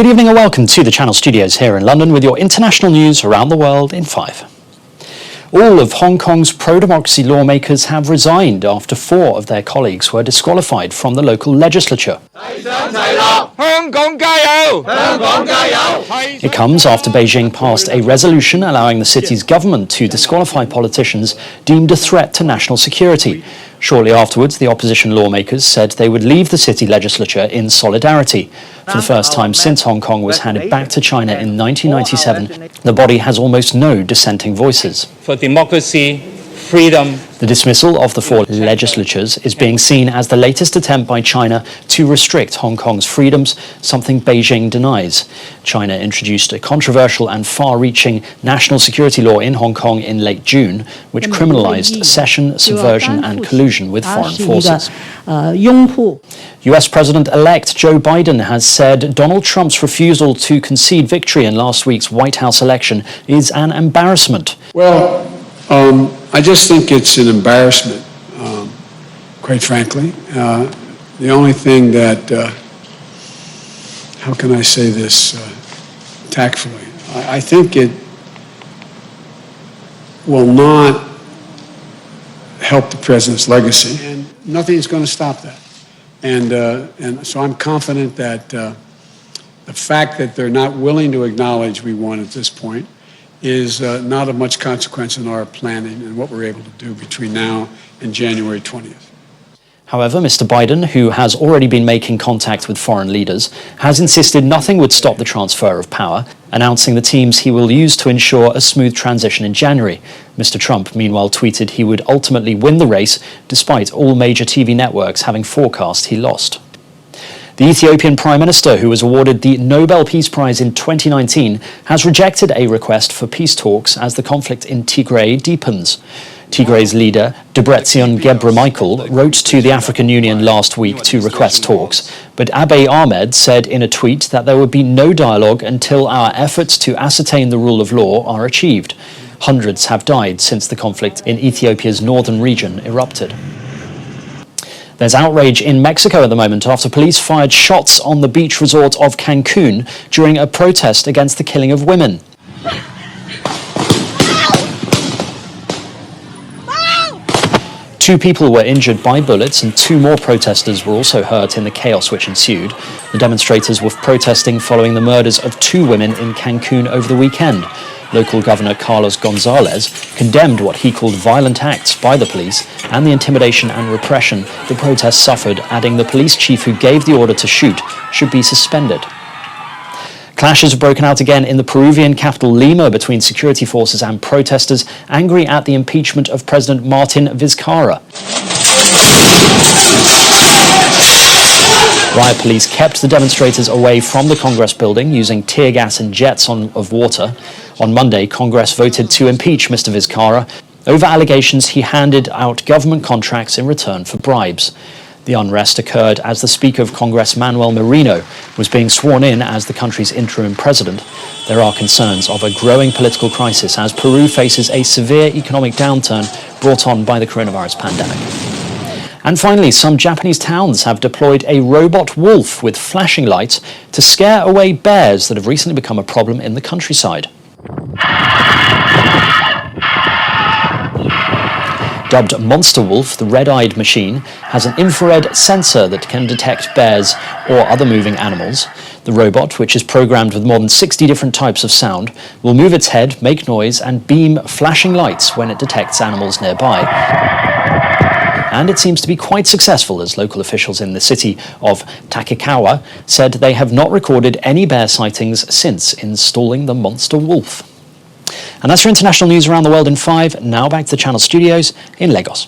Good evening and welcome to the Channel Studios here in London with your international news around the world in 5. All of Hong Kong's pro-democracy lawmakers have resigned after 4 of their colleagues were disqualified from the local legislature. It comes after Beijing passed a resolution allowing the city's government to disqualify politicians deemed a threat to national security. Shortly afterwards, the opposition lawmakers said they would leave the city legislature in solidarity. For the first time since Hong Kong was handed back to China in 1997, the body has almost no dissenting voices. For democracy, freedom. The dismissal of the 4 legislatures is being seen as the latest attempt by China to restrict Hong Kong's freedoms, something Beijing denies. China introduced a controversial and far-reaching national security law in Hong Kong in late June, which criminalized secession, subversion and collusion with foreign forces. US President-elect Joe Biden has said Donald Trump's refusal to concede victory in last week's White House election is an embarrassment. Well, I just think it's an embarrassment, quite frankly. The only thing that, how can I say this tactfully? I think it will not help the president's legacy, and nothing's going to stop that. And so I'm confident that the fact that they're not willing to acknowledge we won at this point is not of much consequence in our planning and what we're able to do between now and January 20th. However, Mr. Biden, who has already been making contact with foreign leaders, has insisted nothing would stop the transfer of power, announcing the teams he will use to ensure a smooth transition in January. Mr. Trump, meanwhile, tweeted he would ultimately win the race, despite all major TV networks having forecast he lost. The Ethiopian Prime Minister, who was awarded the Nobel Peace Prize in 2019, has rejected a request for peace talks as the conflict in Tigray deepens. Tigray's leader, Debretsion Gebremichael, wrote to the African Union last week to request talks, but Abiy Ahmed said in a tweet that there would be no dialogue until our efforts to ascertain the rule of law are achieved. Hundreds have died since the conflict in Ethiopia's northern region erupted. There's outrage in Mexico at the moment after police fired shots on the beach resort of Cancun during a protest against the killing of women. 2 people were injured by bullets and 2 more protesters were also hurt in the chaos which ensued. The demonstrators were protesting following the murders of 2 women in Cancun over the weekend. Local Governor Carlos Gonzalez condemned what he called violent acts by the police and the intimidation and repression the protests suffered, adding the police chief who gave the order to shoot should be suspended. Clashes have broken out again in the Peruvian capital Lima between security forces and protesters angry at the impeachment of President Martin Vizcarra. Riot police kept the demonstrators away from the Congress building using tear gas and jets of water. On Monday, Congress voted to impeach Mr. Vizcarra over allegations he handed out government contracts in return for bribes. The unrest occurred as the Speaker of Congress, Manuel Merino, was being sworn in as the country's interim president. There are concerns of a growing political crisis as Peru faces a severe economic downturn brought on by the coronavirus pandemic. And finally, some Japanese towns have deployed a robot wolf with flashing lights to scare away bears that have recently become a problem in the countryside. Dubbed Monster Wolf, the red-eyed machine has an infrared sensor that can detect bears or other moving animals. The robot, which is programmed with more than 60 different types of sound, will move its head, make noise, and beam flashing lights when it detects animals nearby. And it seems to be quite successful, as local officials in the city of Takekawa said they have not recorded any bear sightings since installing the Monster Wolf. And that's your international news around the world in 5. Now back to the Channel Studios in Lagos.